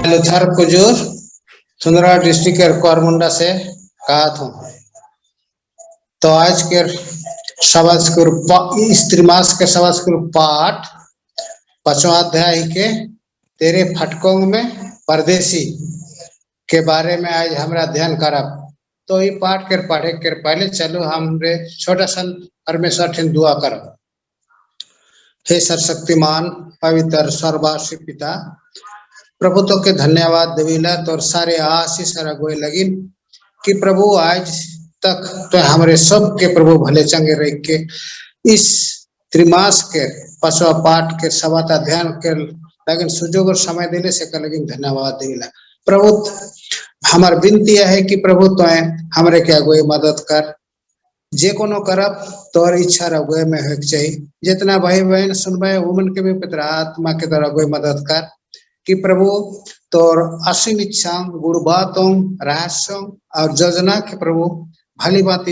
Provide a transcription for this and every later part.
Luther Kujur Sundargarh district के कोरमुंडा से कहा था। तो आज के स्त्री मास के सवास्कुर पाठ 5वां अध्याय के 13 फटकों में परदेसी के बारे में आज हमारा अध्ययन करब। तो ये पाठ के पढ़े के पहले चलो हमरे छोटा सा परमेश्वर ठिन दुआ करब। हे सर्वशक्तिमान पवित्र सर्ववासी पिता, प्रभु तो के धन्यवाद देविला तो सारे आशीष रगोए लगिन कि प्रभु आज तक तो हमारे सब के प्रभु भले चंगे रह के इस त्रिमास के 5वां पाठ के सवाता ध्यान के लगिन सुजोग और समय देने से लगिन धन्यवाद देविला। प्रभु हमार विनती है कि प्रभु तो हमारे के अगुए मदद कर, जे कोनो करब तोर इच्छा अगुए में हो चाहिए। जितना भाई बहन सुनबे उमन के भी पिता आत्मा के तरह अगुए मदद कर कि प्रभु तोर असीम इच्छा गुड़ बातों रहस्यों और योजना के प्रभु भली बात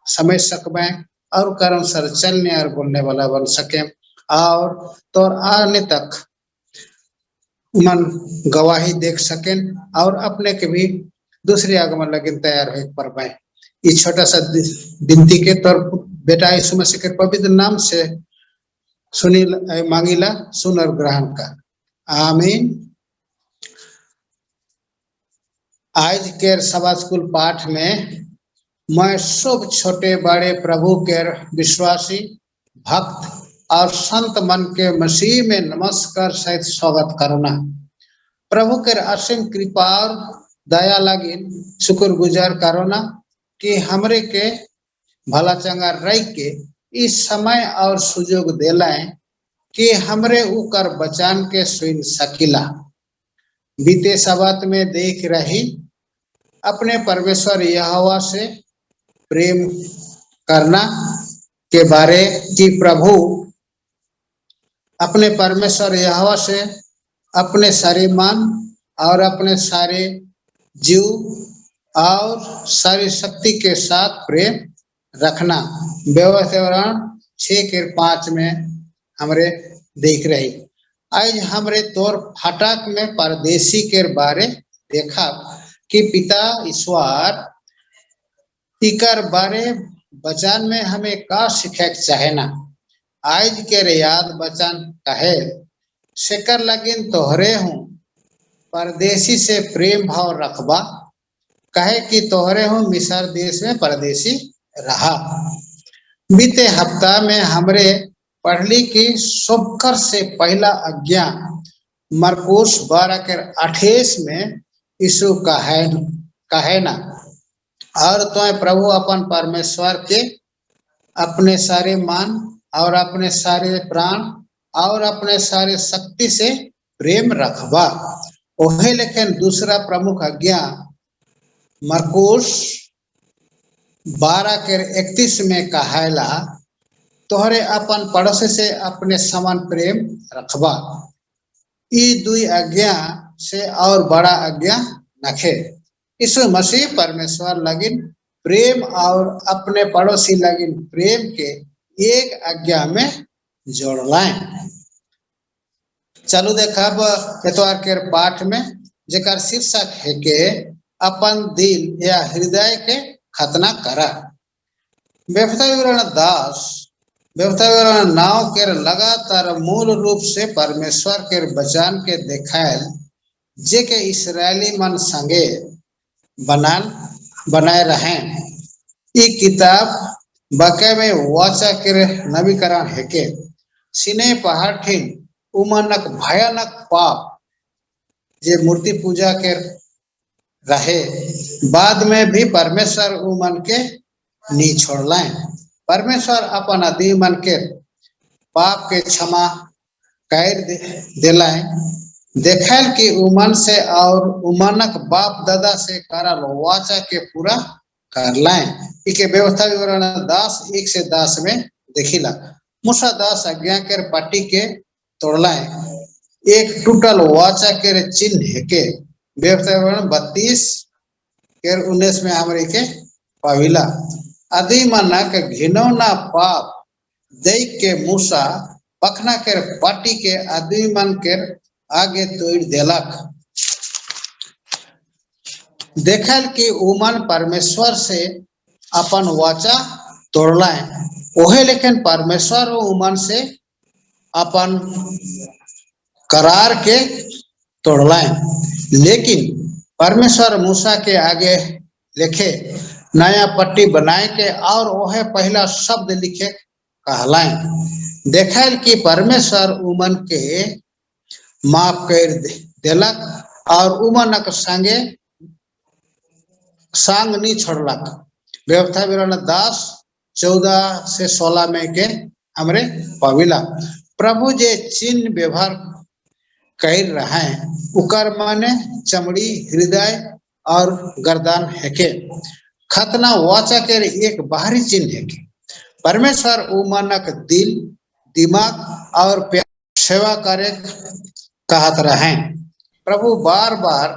समझ सकबे और कारण सर चलने और बोलने वाला बन सके और तोर आने तक मन गवाही देख सकें और अपने के भी दूसरे आगमन लगिन तैयार हो पर पाए। इस छोटा सा विनती के तौर बेटा यीशु मसीह के पवित्र नाम से सुनी मांगीला, सुन और ग्रहण कर, आमीन। आज के सभा स्कूल पाठ में मैं सब छोटे बड़े प्रभु के विश्वासी भक्त और संत मन के मसीह में नमस्कार सहित स्वागत करना। प्रभु के असीम कृपा और दया लगी शुक्रगुजार करोना कि हमरे के भला चंगा रह के इस समय और सुजोग दिलाए कि हमरे उकर बचान के सुन सकिला। बीते शब्द में देख रही अपने परमेश्वर यहोवा से प्रेम करना के बारे कि प्रभु अपने परमेश्वर यहोवा से अपने सारे मन और अपने सारे जीव और सारी शक्ति के साथ प्रेम रखना। व्यवहार 6:5 में हमरे देख रही। आज हमरे तौर फटाक में परदेसी के बारे देखा कि पिता ईश्वर इकर बारे बचान में हमें का सीखे चाहे ना। आज के याद बचान कहे शेकर लगिन तोहरे हूँ परदेसी से प्रेम भाव रखबा, कहे कि तोहरे हूँ मिस्र देश में परदेसी रहा। बीते हफ्ता में हमरे पढ़ली की सबकर से पहला आज्ञा मरकुस 12:28 में यीशु कहे ना और तो प्रभु अपन परमेश्वर के अपने सारे मन और अपने सारे प्राण और अपने सारे शक्ति से प्रेम रखबा। ओहे लेकिन दूसरा प्रमुख आज्ञा मरकुस 12:31 में कहेला तोहरे अपन पड़ोसी से अपने समान प्रेम रखबा। ये दुई आज्ञा से और बड़ा आज्ञा नखे। यीशु मसीह परमेश्वर लगिन प्रेम और अपने पड़ोसी लगिन प्रेम के एक आज्ञा में जोड़ लाए। चलो देखब एतवार के पाठ में जेकर शीर्षक है के अपन दिल या हृदय के खतना करा। व्यवसाय विवरण नाव के लगातार मूल रूप से परमेश्वर के बचान के देखायल जे के इस्राएली मन संगे बनाए रहे। ये किताब बके में वाचा के नवीकरण है के सिने पहाड़ ठिन उमनक भयानक पाप जे मूर्ति पूजा के रहे बाद में भी परमेश्वर उमन के नी छोड़लाए। परमेश्वर अपन आदि मन के पाप के क्षमा कर दिलाए, देखल कि उमन से और उमनक बाप दादा से करल वाचा के पूरा कर लाए। इके व्यवस्था विवरण 10:1-10 में देखिला। मूसा 10 आज्ञा के पाटी के तोड़लाए, एक टूटल वाचा के चिन्ह है के व्यवस्था विवरण 32:19 में हमरे के पाविला। आदि मनक घिनौना पाप देख के मूसा पखना के पाटी के आदमी मन के आगे तोड़ देलक। देखल कि उमन परमेश्वर से अपन वाचा तोड़लाए, ओहे लेकिन परमेश्वर उमन से अपन करार के तोड़लाए। लेकिन परमेश्वर मूसा के आगे लिखे नया पट्टी बनाए के और ओहे पहला शब्द लिखे कहलाए। देखल कि परमेश्वर उमन के माफ कर देलक और उमनक संगे सांग नहीं छोड़लक। व्यवस्था विवरण 10:14 से 16 में के हमरे पविला प्रभु जे चिन्ह व्यवहार कर रहे उकर माने चमड़ी, हृदय और गर्दन है के खतना वाचा के एक बाहरी चिन्ह है के परमेश्वर उमनक दिल, दिमाग और सेवा करे कहत रहे। प्रभु बार बार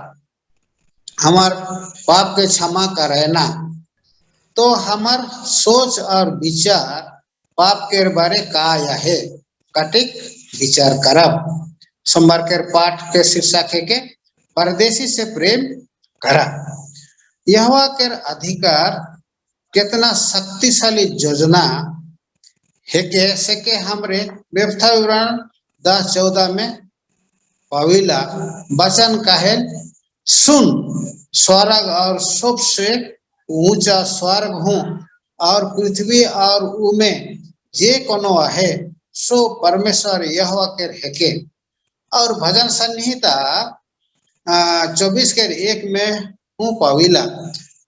हमार पाप के क्षमा करे ना, तो हमार सोच और विचार पाप के बारे का है कटिक विचार करब। सोमवार के पाठ के शीर्षक है के परदेशी से प्रेम करा। यहोवा के अधिकार कितना शक्तिशाली योजना है के से के हमरे व्यवस्था विवरण 10:14 में पविला वचन कहे सुन, स्वर्ग और सबसे ऊंचा स्वर्ग हूँ और पृथ्वी और उमे जे कोनो है सो परमेश्वर यहोवा के हेके। और भजन संहिता 24:1 में हूँ पविला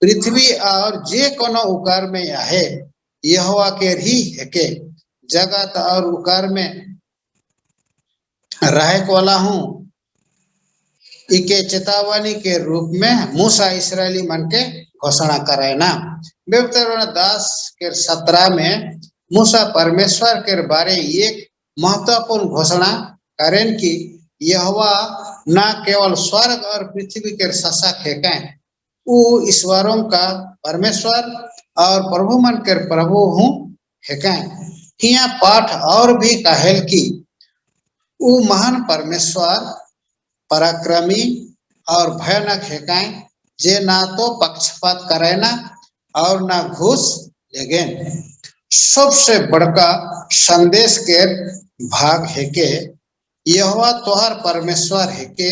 पृथ्वी और जे कोनो उकार में है यहोवा के ही हेके। जगत और उकार में रहे वाला हूँ इके चेतावनी के रूप में मूसा इसराइली मन के घोषणा करे ना। व्यवस्था 10:17 में मूसा परमेश्वर के बारे एक महत्वपूर्ण घोषणा करें कि यहोवा न केवल स्वर्ग और पृथ्वी के शासक है वो ईश्वरों का परमेश्वर और प्रभु मन के प्रभु हूँ है। यहाँ पाठ और भी कहेल कि वो महान परमेश्वर पराक्रमी और भयानक है जे ना तो पक्षपात करे ना और ना घूस लेगे। सबसे बड़का संदेश के भाग है के यहोवा तोहर परमेश्वर है के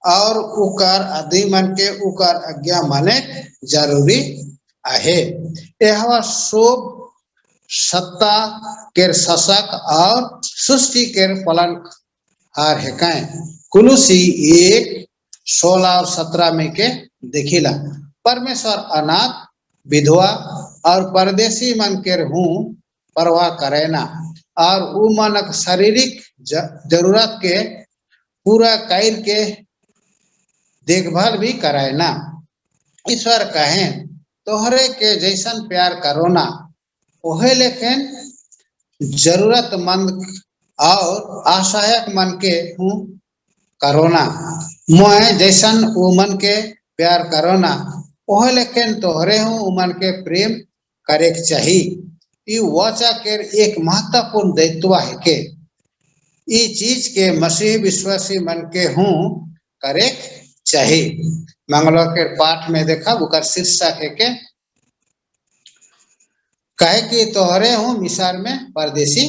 और उकार आदि मन के उकार आज्ञा माने जरूरी आहे। यहोवा सब सत्ता के शासक और सृष्टि के पालनहार है। कुलुसी 1:16 और 17 में के देखिला परमेश्वर अनाथ, विधवा और परदेशी मन के हूँ परवाह करे ना और उ मनक शारीरिक जरूरत के पूरा कर के देखभाल भी कराए ना। ईश्वर कहे तोहरे के जैसन प्यार करो ना ओहे लेकिन जरूरतमंद और असहायक मन के हूँ करो ना। मोए जैसन उ मन के प्यार करो ना ओहे लेकिन तोहरे हूँ उ मन के प्रेम करे के चाहिए। वाचा के एक महत्वपूर्ण दायित्व है के ई चीज के मसीह विश्वासी मन के हूँ करे चाहिए। मंगलवार के पाठ में देखा उकर शीर्षक है के कहे कि तोहरे हूँ मिसार में परदेशी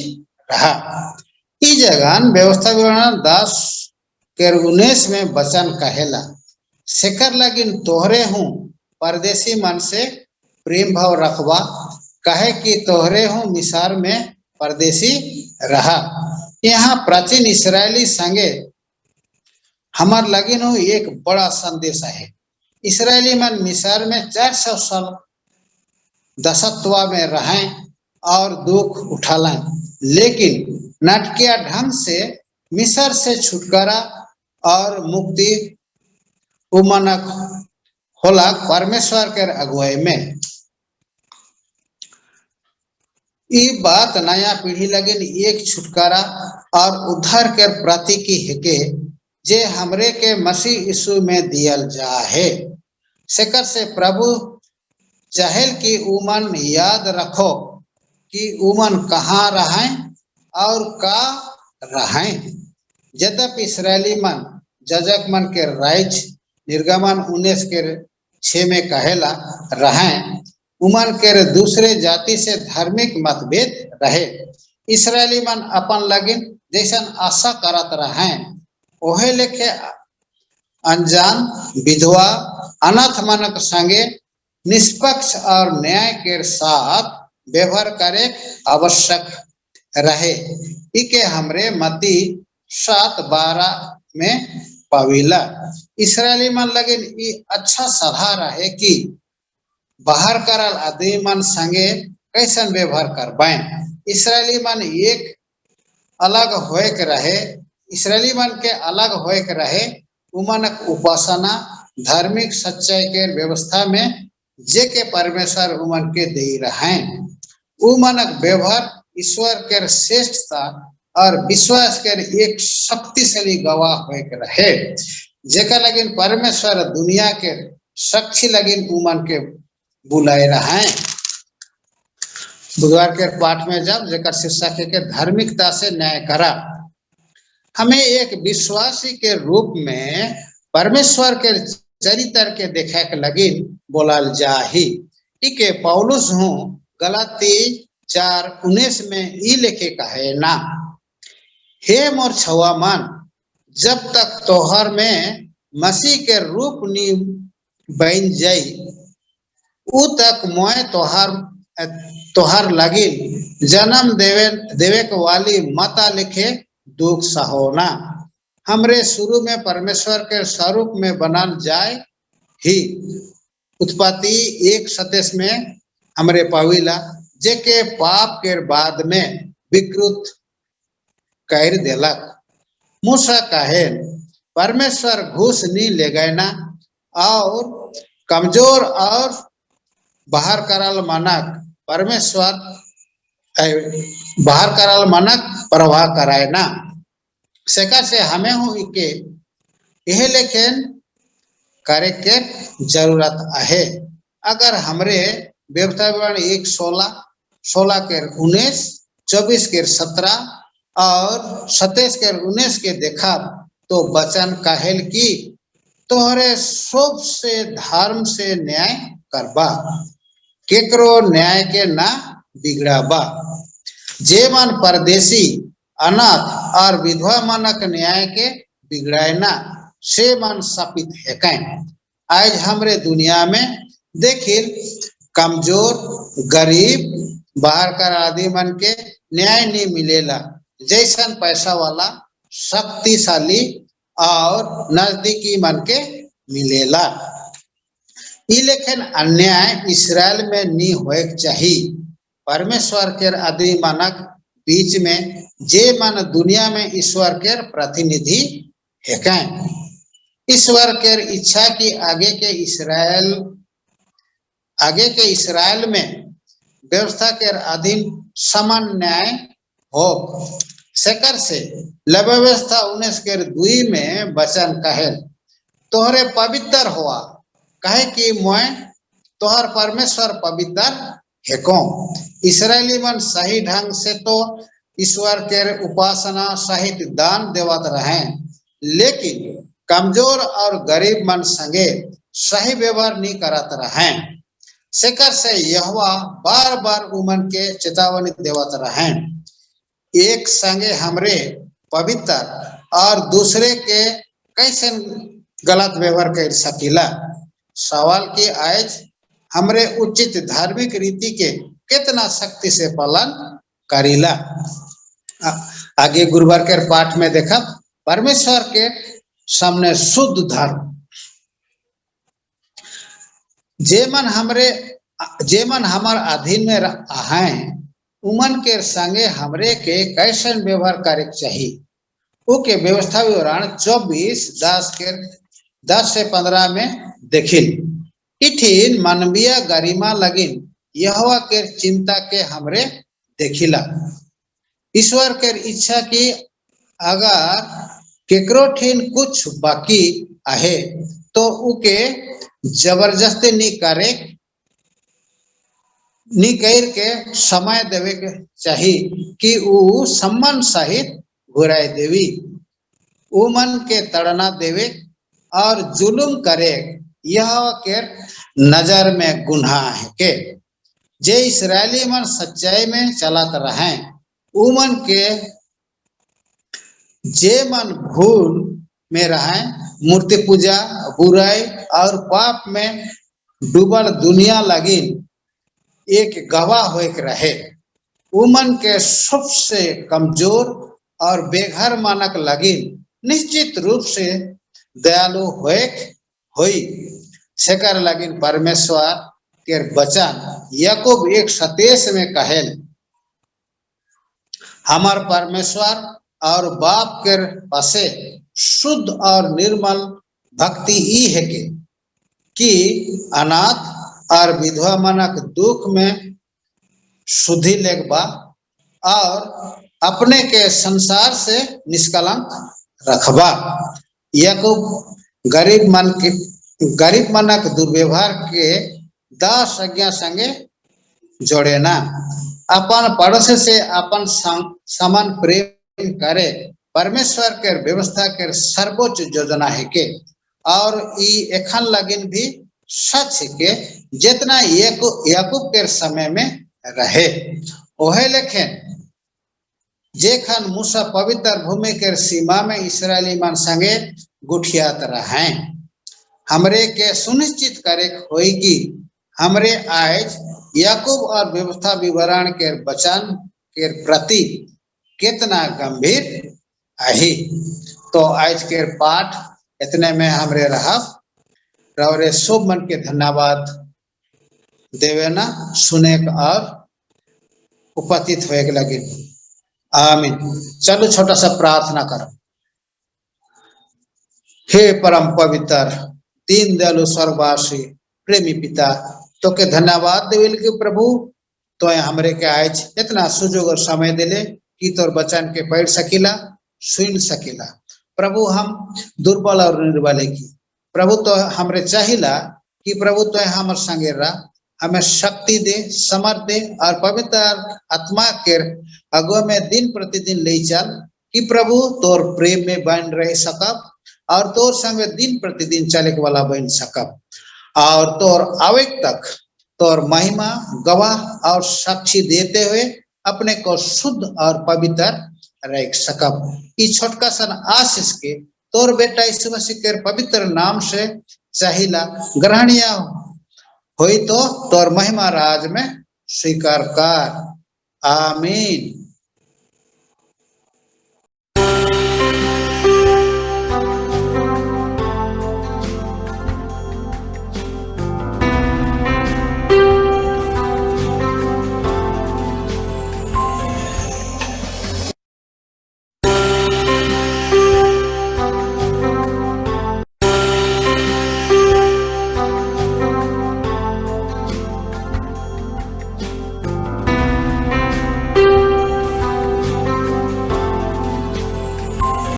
रहा। ई जगह व्यवस्था विवरण 10:19 में वचन कहेला शेखर लगिन तोहरे हूँ परदेशी मन से प्रेम भाव रखवा कहे कि तोहरे हूँ मिसार में परदेशी रहा। यहाँ प्राचीन इसराइली संगे हमार लगिन हो एक बड़ा संदेश है। इसराइली मन मिसार में 400 साल दसत्व में रहें और दुख उठालें, लेकिन नाटकीय ढंग से मिस्र से छुटकारा और मुक्ति उमनक होला परमेश्वर के अगुवाई में। ये बात नया पीढ़ी लगे एक छुटकारा और उद्धार के प्रतीक है के जे हमरे के मसीह यीशु में दियल जा है। शेखर से प्रभु चाहेल कि उमन याद रखो कि उमन कहाँ रहें और का रहें। यद्यपि इसराइली मन जजक मन के राइज निर्गमन 19 के 6 में कहेला रहें उमन के दूसरे जाति से धार्मिक मतभेद रहे। इसराइली मन अपन लगिन जैसन आशा करत रहें ओहे लेखे अनजान विधवा अनाथ मनक संगे निष्पक्ष और न्याय के साथ व्यवहार करे आवश्यक रहे। इके हमरे मती 7:12 में पाविला। इसराइली मन लगिन ई अच्छा सलाह रहे कि बाहर करल आदमी मन संगे कैसन व्यवहार करबे। इसराइली मन एक अलग होए के रहे। इसराइली मन के अलग होए के रहे उमनक उपासना धार्मिक सच्चाई के व्यवस्था में जे के परमेश्वर उमन के दे रहे। उमनक व्यवहार ईश्वर के श्रेष्ठता और विश्वास के एक शक्तिशाली गवाह होए के रहे जेका लगिन परमेश्वर दुनिया के साक्षी लगिन उमन के बुलाए रहे। बुधवार के पाठ में जब जेकर शीर्षक है के धार्मिकता से न्याय करा। हमें एक विश्वासी के रूप में परमेश्वर के चरित्र के देखे के लगिन बोलाल जाही। इके पौलुस हूँ गलाती 4:19 में ई लेखे कहे ना, हे मोर छुआ मन, जब तक तोहर में मसीह के रूप नी बन जाई उ तक मोय तोहर लगिन जन्म देवे के वाली माता लिखे दुख सहोना। हमरे शुरू में परमेश्वर के स्वरूप में बनल जाए ही उत्पत्ति 1:27 में हमरे पाविला जे के पाप के बाद में विकृत कर देलक। मूसा कहे परमेश्वर घूस नहीं ले गए ना और कमजोर और बाहर करल मानक परमेश्वर बाहर करल मानक प्रवाह कराए ना। सेका से हमें हूँ इके यह लेकिन करे के जरूरत है। अगर हमरे व्यवस्था विवरण 1:16 के 19, 24 के 17 और 27 के 19 के देखा तो वचन कहेल की तोहरे सब से धर्म से न्याय करबा केकरो न्याय के ना बिगड़ाबा। जे मन परदेसी अनाथ और विधवा मनक न्याय के बिगड़ाए ना से मन सपित है। आज हमरे दुनिया में देखिल कमजोर गरीब बाहर कर आदि मन के न्याय नहीं मिलेला जैसन पैसा वाला शक्तिशाली और नजदीकी मन के मिलेला। लेकिन अन्याय इसराइल में नहीं होए चाहिए। परमेश्वर के आदि मानक बीच में जे मन दुनिया में ईश्वर के प्रतिनिधि है। ईश्वर के इच्छा की आगे के इसराइल में व्यवस्था के अधीन समान न्याय हो। सेकर से व्यवस्था 19 के 2 में वचन कहे तोहरे पवित्र हुआ कहे कि मैं तोहर परमेश्वर पवित्र हेको। इसराइली मन सही ढंग से तो ईश्वर के उपासना सहित दान देवत रहे लेकिन कमजोर और गरीब मन संगे सही व्यवहार नहीं करत रहे। सेकर से यहोवा बार बार उमन के चेतावनी देवत रहे एक संगे हमरे पवित्र और दूसरे के कैसे गलत व्यवहार कर सकीला। सवाल की आज हमरे उचित धार्मिक रीति के कितना शक्ति से पालन करीला। आगे गुरुवार के पाठ में देखा परमेश्वर के सामने शुद्ध धर्म जेमन हमार अधीन में हैं उमन के संगे हमरे के कैसन व्यवहार करे चाहिए। ओके व्यवस्था विवरण 24:10 से 15 में देखिल इठिन मानवीय गरिमा लगिन यहोवा के चिंता के हमरे देखिला। ईश्वर के इच्छा की अगर केकरो ठिन कुछ बाकी आहे तो उके जबरदस्ती नहीं कर के समय देवे के चाहिए कि उ सम्मान सहित घुराए देवी। उ मन के तड़ना देवे और जुलुम करे यह के नजर में गुनाह है के जे इसराइली मन सच्चाई में चलत रहे उमन के जे मन भूल में रहे मूर्ति पूजा बुराई और पाप में डूबल दुनिया लगी एक गवाह होके रहे उमन के सबसे कमजोर और बेघर मानक लगी निश्चित रूप से दयालु होई सेकर लगिन परमेश्वर के वचन याकूब 1:27 में कहेल हमार परमेश्वर और बाप के पासे शुद्ध और निर्मल भक्ति ई है कि अनाथ और विधवा मानक दुख में शुद्धि लेगबा और अपने के संसार से निष्कलंक रखबा याकूब गरीब मानक दुर्व्यवहार के 10 आज्ञा संगे जोड़े ना अपन पड़ोसी से अपन समान प्रेम करे परमेश्वर के व्यवस्था के सर्वोच्च योजना है के और ई एखन लगिन भी सच के जितना याकूब के समय में रहे ओहे लेखन जेखन मूसा पवित्र भूमि के सीमा में इसराइली मन संगे गुठियात रहे हमरे के सुनिश्चित करे होगी हमरे आज याकूब और व्यवस्था विवरण के वचन के प्रति कितना गंभीर आही तो आज के पाठ इतने में हमरे रहा रवरे शुभ मन के धन्यवाद देवे ना सुने और उपस्थित हुए के लगे आमीन चलो छोटा सा प्रार्थना करो हे परम पवित्र दीन दयालु स्वर्गवासी प्रेमी पिता तो के धन्यवाद देवेल के प्रभु तो हमरे के आज इतना सुजोग और समय दिले कि तोर वचन के पढ़ सकीला सुन सकीला प्रभु हम दुर्बल और निर्बल की प्रभु तो हमरे चाहिला कि प्रभु तो हमर संगे रह हमें शक्ति दे समर्थ दे और पवित्र आत्मा के अगुआ में दिन प्रतिदिन ले चल कि प्रभु तोर प्रेम में बन रह सकब और तोर संगे दिन प्रतिदिन चले वाला बन सकब और तोर आवे तक तोर महिमा गवाह और साक्षी देते हुए अपने को शुद्ध और पवित्र रख सकब इस छोटका सन आशीष के तोर बेटा यीशु मसीह के पवित्र नाम से चाहिला ग्रहणीय होई तो तोर महिमा राज में स्वीकार कर आमीन।